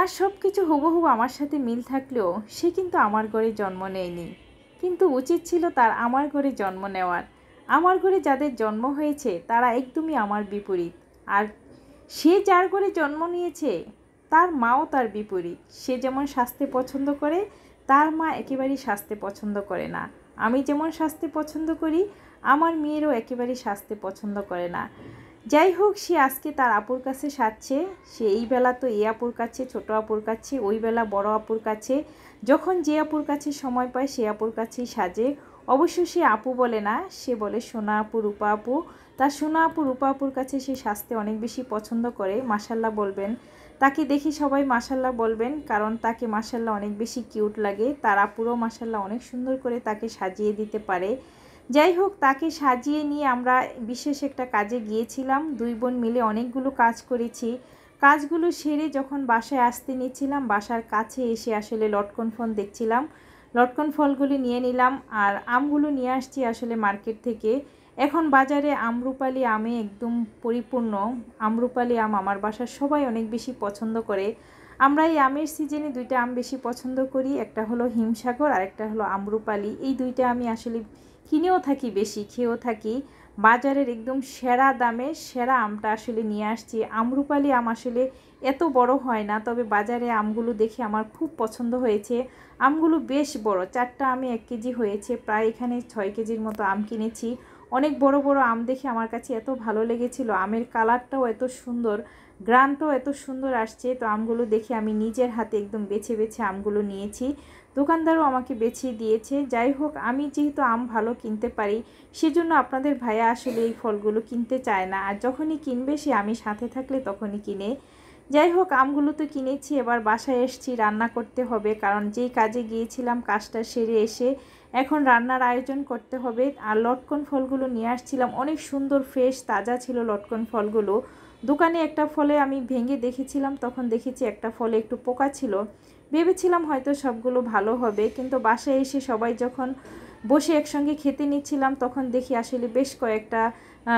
তার সব কিছু হুবহু আমার সাথে মিল থাকলেও সে কিন্তু আমার ঘরে জন্ম নেয়নি, কিন্তু উচিত ছিল তার আমার ঘরে জন্ম নেওয়ার। আমার ঘরে যাদের জন্ম হয়েছে তারা একদমই আমার বিপরীত। আর সে যার ঘরে জন্ম নিয়েছে তার মাও তার বিপরীত। সে যেমন স্বাস্থ্য পছন্দ করে তার মা একেবারেই স্বাস্থ্য পছন্দ করে না। আমি যেমন স্বাস্থ্য পছন্দ করি আমার মেয়েরও একেবারেই স্বাস্থ্য পছন্দ করে না। যাই হোক, সে আজকে তার আপুর কাছে সাজছে। সে এই বেলা তো এই আপুর কাছে, ছোটো আপুর কাছে, ওই বেলা বড় আপুর কাছে। যখন যে আপুর কাছে সময় পায় সে আপুর কাছেই সাজে। অবশ্য সে আপু বলে না, সে বলে সোনা আপু, রূপা আপু। তার সোনা আপু, রূপা আপুর কাছে সে সাজতে অনেক বেশি পছন্দ করে। মাশাল্লাহ বলবেন, তাকে দেখি সবাই মাশাল্লাহ বলবেন, কারণ তাকে মাশাল্লাহ অনেক বেশি কিউট লাগে। তার আপুরও মাশাল্লাহ অনেক সুন্দর করে তাকে সাজিয়ে দিতে পারে। যাই হোক, তাকে সাজিয়ে নিয়ে আমরা বিশেষ একটা কাজে গিয়েছিলাম। দুই বোন মিলে অনেকগুলো কাজ করেছি। কাজগুলো সেরে যখন বাসায় আসতে নিচ্ছিলাম, বাসার কাছে এসে আসলে লটকন ফল দেখছিলাম। লটকন ফলগুলি নিয়ে নিলাম, আর আমগুলো নিয়ে আসছি আসলে মার্কেট থেকে। এখন বাজারে আমরুপালি আমে একদম পরিপূর্ণ। আমরুপালি আম আমার বাসার সবাই অনেক বেশি পছন্দ করে। আমরা এই আমের সিজনে দুইটা আম বেশি পছন্দ করি, একটা হলো হিমসাগর আর একটা হলো আমরুপালি। এই দুইটা আমি আসলে কিনেও থাকি, বেশি খেয়েও থাকি। বাজারের একদম সেরা দামে সেরা আমটা আসলে নিয়ে আসছি। আমরুপালি আম আসলে এত বড় হয় না, তবে বাজারে আমগুলো দেখে আমার খুব পছন্দ হয়েছে। আমগুলো বেশ বড়, 4টা আমে 1 কেজি হয়েছে। প্রায় এখানে 6 কেজির মতো আম কিনেছি। অনেক বড় বড় আম দেখে আমার কাছে এত ভালো লেগেছিল। আমের কালারটাও এত সুন্দর, গ্রানটাও এত সুন্দর আসছে। তো আমগুলো দেখে আমি নিজের হাতে একদম বেছে বেছে আমগুলো নিয়েছি। দোকানদারও আমাকে বেছিয়ে দিয়েছে। যাই হোক, আমি যেহেতু আম ভালো কিনতে পারি সেজন্য আপনাদের ভাইয়া আসলে এই ফলগুলো কিনতে চায় না, আর যখনই কিনবে সে আমি সাথে থাকলে তখনই কিনে। যাই হোক, আমগুলো তো কিনেছি, এবার বাসায় এসেছি, রান্না করতে হবে। কারণ যেই কাজে গিয়েছিলাম কাজটা সেরে এসে এখন রান্নার আয়োজন করতে হবে। আর লটকন ফলগুলো নিয়ে আসছিলাম, অনেক সুন্দর ফ্রেশ তাজা ছিল লটকন ফলগুলো। দোকানে একটা ফলে আমি ভেঙে দেখেছিলাম, তখন দেখেছি একটা ফলে একটু পোকা ছিল। ভেবেছিলাম হয়তো সবগুলো ভালো হবে, কিন্তু বাসায় এসে সবাই যখন বসে একসঙ্গে খেতে নিচ্ছিলাম তখন দেখি আসলে বেশ কয়েকটা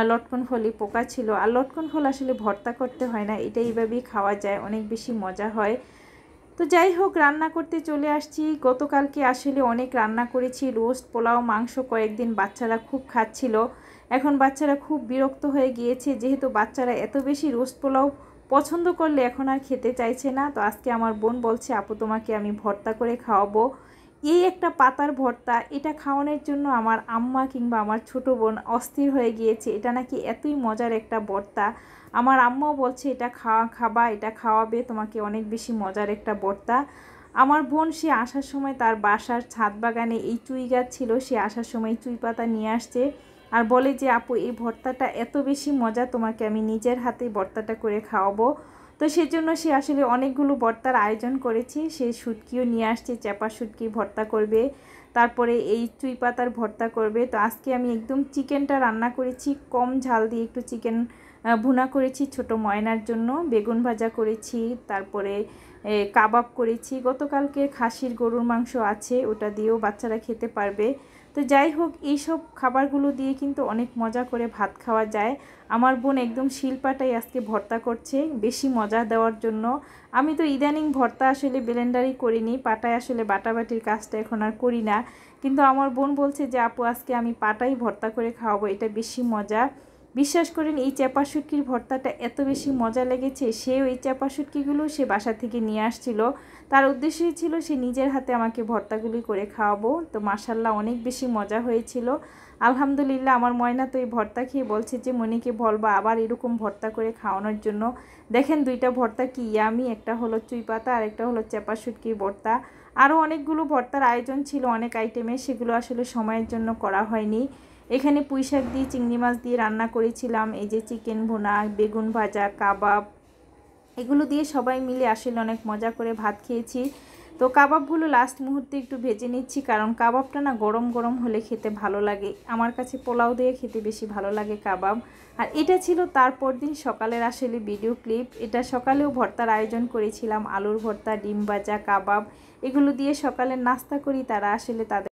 লটকন ফলই পোকা ছিল। আর লটকন ফল আসলে ভর্তা করতে হয় না, এটা এইভাবেই খাওয়া যায়, অনেক বেশি মজা হয়। তো যাই হোক, রান্না করতে চলে আসছি। গতকালকে আসলে অনেক রান্না করেছি, রোস্ট, পোলাও, মাংস। কয়েকদিন বাচ্চারা খুব খাচ্ছিল। এখন বাচ্চারা খুব বিরক্ত হয়ে গিয়েছে, যেহেতু বাচ্চারা এত বেশি রোস্ট পোলাও পছন্দ করলে এখন আর খেতে চাইছে না। তো আজকে আমার বোন বলছে, আপু তোমাকে আমি ভর্তা করে খাওয়াবো। এই একটা পাতার ভর্তা, এটা খাওয়ানোর জন্য আমার আম্মা কিংবা আমার ছোটো বোন অস্থির হয়ে গিয়েছে। এটা নাকি এতই মজার একটা ভর্তা। আমার আম্মাও বলছে এটা খাবা, এটা খাওয়াবে তোমাকে, অনেক বেশি মজার একটা ভর্তা। আমার বোন সে আসার সময় তার বাসার ছাদ বাগানে এই চুই গাছ ছিল, সে আসার সময় চুই পাতা নিয়ে আসছে আর বলে যে আপু এই ভর্তাটা এত বেশি মজা, তোমাকে আমি নিজের হাতে ভর্তাটা করে খাওয়াবো। তো সেজন্য সে আসলে অনেকগুলো ভর্তার আয়োজন করেছে। সে শুটকিও নিয়ে আসছে, চ্যাপা শুটকি ভর্তা করবে, তারপরে এই চুই পাতার ভর্তা করবে। তো আজকে আমি একদম চিকেনটা রান্না করেছি, কম ঝাল দিয়ে একটু চিকেন ভুনা করেছি ছোট ময়নার জন্য, বেগুন ভাজা করেছি, তারপরে কাবাব করেছি। গতকালকে খাসির গরুর মাংস আছে, ওটা দিয়েও বাচ্চারা খেতে পারবে। তো যাই হোক, এইসব খাবারগুলো দিয়ে কিন্তু অনেক মজা করে ভাত খাওয়া যায়। আমার বোন একদম শিলপাটাই আজকে ভর্তা করছে বেশি মজা দেওয়ার জন্য। আমি তো ইদানিং ভর্তা আসলে ব্লেন্ডারই করিনি, পাটায় আসলে বাটাবাটির কাজটা এখন আর করি না। কিন্তু আমার বোন বলছে যে আপু আজকে আমি পাটাই ভর্তা করে খাওয়াবো, এটা বেশি মজা। বিশ্বাস করেন এই চ্যাপা শুটকির ভর্তাটা এত বেশি মজা লেগেছে, সে ওই চ্যাপা শুটকিগুলো সে বাসা থেকে নিয়ে আসছিল। তার উদ্দেশ্যই ছিল সে নিজের হাতে আমাকে ভর্তাগুলি করে খাওয়াবো। তো মাশাল্লাহ অনেক বেশি মজা হয়েছিল। আলহামদুলিল্লাহ, আমার ময়না তো এই ভর্তা খেয়ে বলছে যে মনিকে বলবা আবার এরকম ভর্তা করে খাওয়ানোর জন্য। দেখেন দুইটা ভর্তা কি ইয়ামি, একটা হলো চুই পাতা আর একটা হলো চ্যাপা শুটকির ভর্তা। আরও অনেকগুলো ভর্তার আয়োজন ছিল, অনেক আইটেমের, সেগুলো আসলে সময়ের জন্য করা হয়নি। এখানে পুঁইশাক দিয়ে চিংড়ি মাছ দিয়ে রান্না করেছিলাম, এই যে চিকেন ভুনা, বেগুন ভাজা, কাবাব, এগুলো দিয়ে সবাই মিলে আসলে অনেক মজা করে ভাত খেয়েছি। তো কাবাবগুলো লাস্ট মুহূর্তে একটু ভেজে নিচ্ছি, কারণ কাবাবটা না গরম গরম হলে খেতে ভালো লাগে। আমার কাছে পোলাও দিয়ে খেতে বেশি ভালো লাগে কাবাব। আর এটা ছিল তারপর দিন সকালের আসলে ভিডিও ক্লিপ। এটা সকালেও ভর্তার আয়োজন করেছিলাম, আলুর ভর্তা, ডিম ভাজা, কাবাব, এগুলো দিয়ে সকালের নাস্তা করি। তারা আসলে তাদের